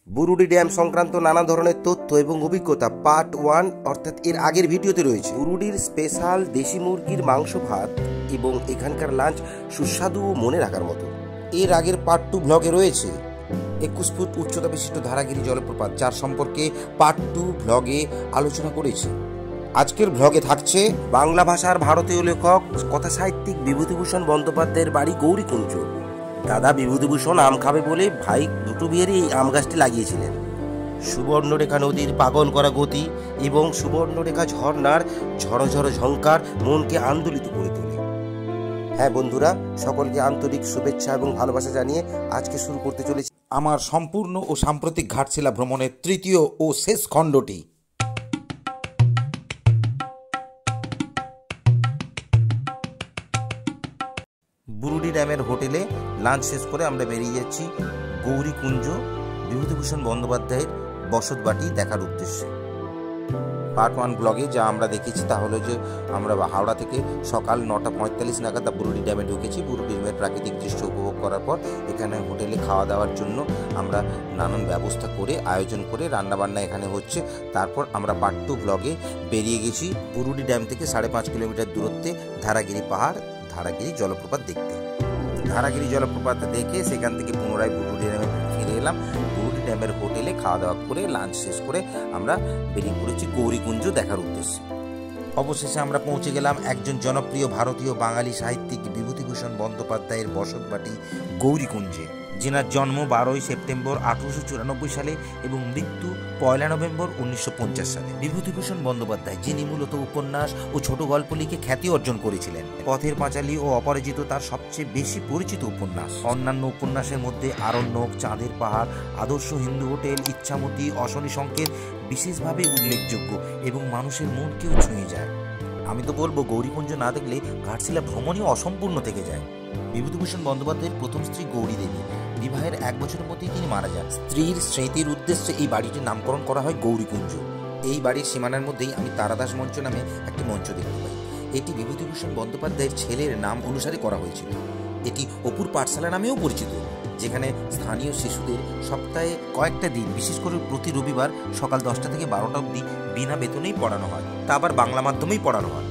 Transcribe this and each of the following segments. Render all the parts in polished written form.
Burudi dam সংক্রান্ত নানা ধরনের তথ্য এবং অভিজ্ঞতা পার্ট 1 অর্থাৎ এর আগের ভিডিওতে রয়েছে। বুরুডির স্পেশাল দেশি মুরগির মাংস ভাত এবং এখানকার লাঞ্চ সুস্বাদু ও মনে রাখার মতো। এর আগের পার্ট 2 ব্লগে রয়েছে 21 ফুট উচ্চতা বিশিষ্ট ধারাগিরি জলপ্রপাত, যার সম্পর্কে পার্ট 2 ব্লগে আলোচনা করেছি। আজকের ব্লগে থাকছে বাংলা ভাষার ভারতীয় লেখক কথা সাহিত্যিক বিভূতিভূষণ বন্দ্যোপাধ্যায়ের বাড়ি গৌরীকুঞ্জ। দাদা বিভূতিভূষণ আম খাবে বলে ভাই দুটো বিয়েরই এই আম গাছটি লাগিয়েছিলেন। সুবর্ণরেখা নদীর পাগল করা গতি এবং সুবর্ণরেখা ঝর্ণার ঝড়ো ঝড়ো ঝঙ্কার মনকে আন্দোলিত করে তোলে। হ্যাঁ বন্ধুরা, সকলকে আন্তরিক শুভেচ্ছা এবং ভালোবাসা জানিয়ে আজকে শুরু করতে চলেছি আমার সম্পূর্ণ ও সাম্প্রতিক ঘাটশিলা ভ্রমণের তৃতীয় ও শেষ খণ্ডটি। বুরুডি ড্যামের হোটেলে লাঞ্চ শেষ করে আমরা বেরিয়ে যাচ্ছি গৌরীকুঞ্জ বিভূতিভূষণ বন্দ্যোপাধ্যায়ের বসতবাটি দেখার উদ্দেশ্যে। পার্ট 1 ব্লগে যা আমরা দেখেছি তা হলো যে আমরা হাওড়া থেকে সকাল 9:45 নাগাদ বুরুডি ড্যামে ঢুকেছি। বুরুডি ড্যামের প্রাকৃতিক দৃশ্য উপভোগ করার পর এখানে হোটেলে খাওয়া দাওয়ার জন্য আমরা নানান ব্যবস্থা করে আয়োজন করে রান্নাবান্না এখানে হচ্ছে। তারপর আমরা পার্ট 2 ব্লগে বেরিয়ে গেছি বুরুডি ড্যাম থেকে 5.5 কিলোমিটার দূরত্বে ধারাগিরি পাহাড়, ধারাগিরি জলপ্রপাত দেখতে। ধারাগিরি জলপ্রপাত দেখে সেখান থেকে পুনরায় বুরুডি ড্যামে ফিরে এলাম। বুরুডি ড্যামের হোটেলে খাওয়া দাওয়া করে লাঞ্চ শেষ করে আমরা বেরিয়ে পড়েছি গৌরীকুঞ্জ দেখার উদ্দেশ্যে। অবশেষে আমরা পৌঁছে গেলাম একজন জনপ্রিয় ভারতীয় বাঙালি সাহিত্যিক বিভূতিভূষণ বন্দ্যোপাধ্যায়ের বসতবাটি গৌরীকুঞ্জে, যেনার জন্ম 12ই সেপ্টেম্বর 1894 সালে এবং মৃত্যু 1 নভেম্বর 1950 সালে। বিভূতিভূষণ বন্দ্যোপাধ্যায়, যিনি মূলত উপন্যাস ও ছোট গল্প লিখে খ্যাতি অর্জন করেছিলেন। পথের পাঁচালী ও অপরাজিত তার সবচেয়ে বেশি পরিচিত উপন্যাস। অন্যান্য উপন্যাসের মধ্যে আরণ্যক, চাঁদের পাহাড়, আদর্শ হিন্দু হোটেল, ইচ্ছামতি, অশনি সংকেত বিশেষভাবে উল্লেখযোগ্য এবং মানুষের মনকেও ছুঁয়ে যায়। আমি তো বলবো গৌরীকুঞ্জ না দেখলে ঘাটশিলা ভ্রমণই অসম্পূর্ণ থেকে যায়। বিভূতিভূষণ বন্দ্যোপাধ্যায়ের প্রথম স্ত্রী গৌরী দেবী, বিবাহের 1 বছরের মধ্যেই তিনি মারা যান। স্ত্রীর স্মৃতির উদ্দেশ্যে এই বাড়িটির নামকরণ করা হয় গৌরীকুঞ্জ। এই বাড়ির সীমানার মধ্যেই আমি তারাদাস মঞ্চ নামে একটি মঞ্চ দেখতে পাই। এটি বিভূতিভূষণ বন্দ্যোপাধ্যায়ের ছেলের নাম অনুসারে করা হয়েছিল। এটি অপুর পাঠশালা নামেও পরিচিত, যেখানে স্থানীয় শিশুদের সপ্তাহে কয়েকটা দিন, বিশেষ করে প্রতি রবিবার সকাল 10টা থেকে 12টা অবধি বিনা বেতনেই পড়ানো হয়। তা আবার বাংলা মাধ্যমেই পড়ানো হয়।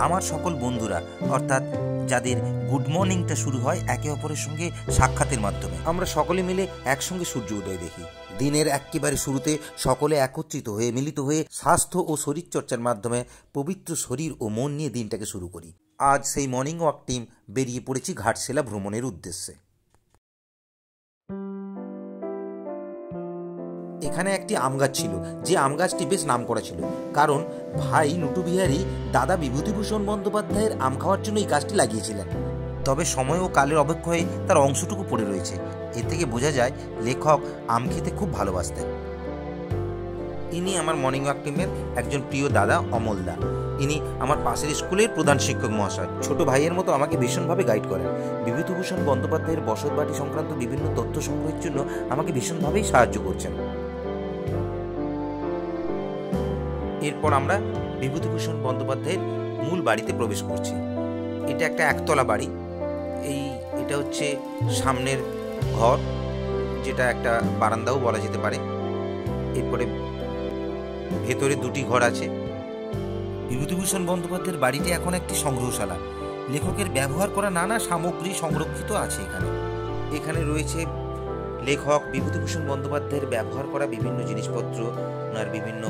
আমার সকল বন্ধুরা, অর্থাৎ যাদের গুড মর্নিংটা শুরু হয় একে অপরের সঙ্গে সাক্ষাতের মাধ্যমে, আমরা সকলে মিলে একসঙ্গে সূর্য উদয় দেখি। দিনের একেবারে শুরুতে সকলে একত্রিত হয়ে মিলিত হয়ে স্বাস্থ্য ও শরীরচর্চার মাধ্যমে পবিত্র শরীর ও মন নিয়ে দিনটাকে শুরু করি। আজ সেই মর্নিং ওয়াক টিম বেরিয়ে পড়েছি ঘাটশিলা ভ্রমণের উদ্দেশ্যে। এখানে একটি আম গাছ ছিল, যে আম গাছটি বেশ নাম করা ছিল, কারণ ভাই নুটু বিহারী দাদা বিভূতিভূষণ বন্দ্যোপাধ্যায়ের আম খাওয়ার জন্য এই গাছটি লাগিয়েছিলেন। তবে সময় ও কালের অবক্ষয়ে তার অংশটুকু পড়ে রয়েছে। এর থেকে বোঝা যায় লেখক আম খেতে খুব ভালোবাসতেন। ইনি আমার মর্নিং ওয়াক টিমের একজন প্রিয় দাদা অমল দা। ইনি আমার পাশের স্কুলের প্রধান শিক্ষক মহাশয়। ছোট ভাইয়ের মতো আমাকে ভীষণভাবে গাইড করেন। বিভূতিভূষণ বন্দ্যোপাধ্যায়ের বসতবাটি সংক্রান্ত বিভিন্ন তথ্য সংগ্রহের জন্য আমাকে ভীষণভাবেই সাহায্য করছেন। এরপর আমরা বিভূতিভূষণ বন্দ্যোপাধ্যায়ের মূল বাড়িতে প্রবেশ করছি। এটা একটা একতলা বাড়ি। এটা হচ্ছে সামনের ঘর, যেটা একটা বারান্দাও বলা যেতে পারে। এরপরে ভেতরে 2টি ঘর আছে। বিভূতিভূষণ বন্দ্যোপাধ্যায়ের বাড়িটি এখন একটি সংগ্রহশালা। লেখকের ব্যবহার করা নানা সামগ্রী সংরক্ষিত আছে এখানে। এখানে রয়েছে লেখক বিভূতিভূষণ বন্দ্যোপাধ্যায়ের ব্যবহার করা বিভিন্ন জিনিসপত্র, ওনার বিভিন্ন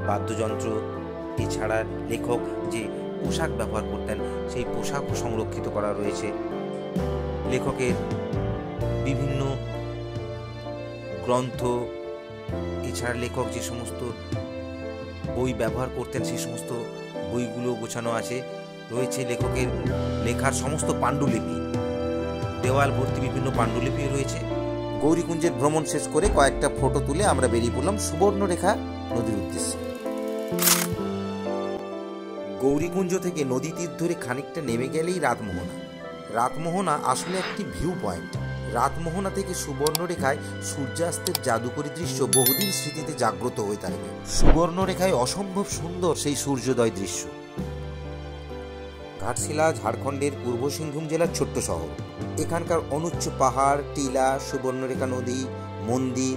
বাদ্যযন্ত্র, এছাড়া লেখক যে পোশাক ব্যবহার করতেন সেই পোশাকও সংরক্ষিত করা রয়েছে। লেখকের বিভিন্ন গ্রন্থ, এছাড়া লেখক যে সমস্ত বই ব্যবহার করতেন সেই সমস্ত বইগুলো গোছানো আছে। রয়েছে লেখকের লেখার সমস্ত পাণ্ডুলিপি, দেওয়াল ভর্তি বিভিন্ন পাণ্ডুলিপি রয়েছে। গৌরীকুঞ্জের ভ্রমণ শেষ করে কয়েকটা ফটো তুলে আমরা বেরিয়ে পড়লাম সুবর্ণরেখা নদীর উদ্দেশ্যে। গৌরীকুঞ্জ থেকে নদী তীর ধরে খানিকটা নেমে গেলেই রাতমোহনা। রাতমোহনা আসলে একটি ভিউ পয়েন্ট। রাতমোহনা থেকে সুবর্ণরেখায় সূর্যাস্তের জাদুকরী দৃশ্য বহুদিন স্মৃতিতে জাগ্রত হয়ে থাকবে। সুবর্ণরেখায় অসম্ভব সুন্দর সেই সূর্যোদয় দৃশ্য। ঘাটশিলা ঝাড়খণ্ডের পূর্ব সিংভূম জেলার ছোট্ট শহর। এখানকার অনুচ্চ পাহাড়, টিলা, সুবর্ণরেখা নদী, মন্দির,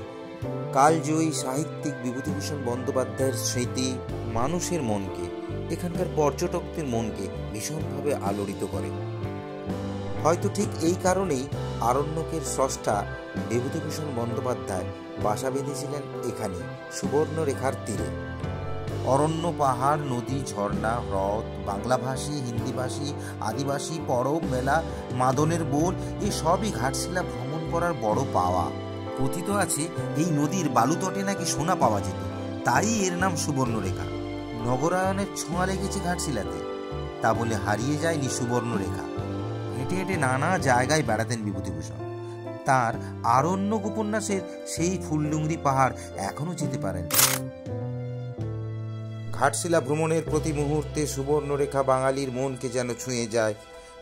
কালজয়ী সাহিত্যিক বিভূতিভূষণ বন্দ্যোপাধ্যায়ের স্মৃতি মানুষের মনকে, এখানকার পর্যটকদের মনকে ভীষণভাবে আলোড়িত করে। হয়তো ঠিক এই কারণেই আরণ্যকের স্রষ্টা বিভূতিভূষণ বন্দ্যোপাধ্যায় বাসা বেঁধেছিলেন এখানে, সুবর্ণরেখার তীরে। অরণ্য, পাহাড়, নদী, ঝর্ণা, হ্রদ, বাংলাভাষী, হিন্দিভাষী, আদিবাসী, পরব, মেলা, মাদনের বোল, এই সবই ঘাটশিলা ভ্রমণ করার বড় পাওয়া। কথিত আছে এই নদীর বালুতটে নাকি সোনা পাওয়া যেত, তাই এর নাম সুবর্ণরেখা। নগরায়নের ছোঁয়া লেগেছে ঘাটশিলাতে, তা বলে হারিয়ে যায়নি সুবর্ণরেখা। হেঁটে হেঁটে নানা জায়গায় বেড়াতেন বিভূতিভূষণ। তার আরণ্যক উপন্যাসের সেই ফুলডুংরি পাহাড় এখনো যেতে পারেন। ঘাটশিলা ভ্রমণের প্রতি মুহূর্তে সুবর্ণরেখা বাঙালির মনকে যেন ছুঁয়ে যায়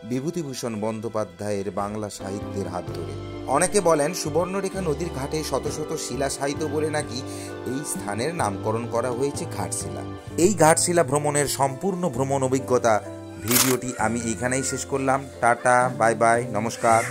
বিভূতিভূষণ বন্দ্যোপাধ্যায়ের বাংলা সাহিত্যের হাত ধরে। অনেকে বলেন সুবর্ণরেখা নদীর ঘাটে শত শত শিলা সাহিত্য বলে নাকি এই স্থানের নামকরণ করা হয়েছে ঘাটশিলা। এই ঘাটশিলা ভ্রমণের সম্পূর্ণ ভ্রমণ অভিজ্ঞতা ভিডিওটি আমি এইখানেই শেষ করলাম। টাটা, বাই বাই, নমস্কার।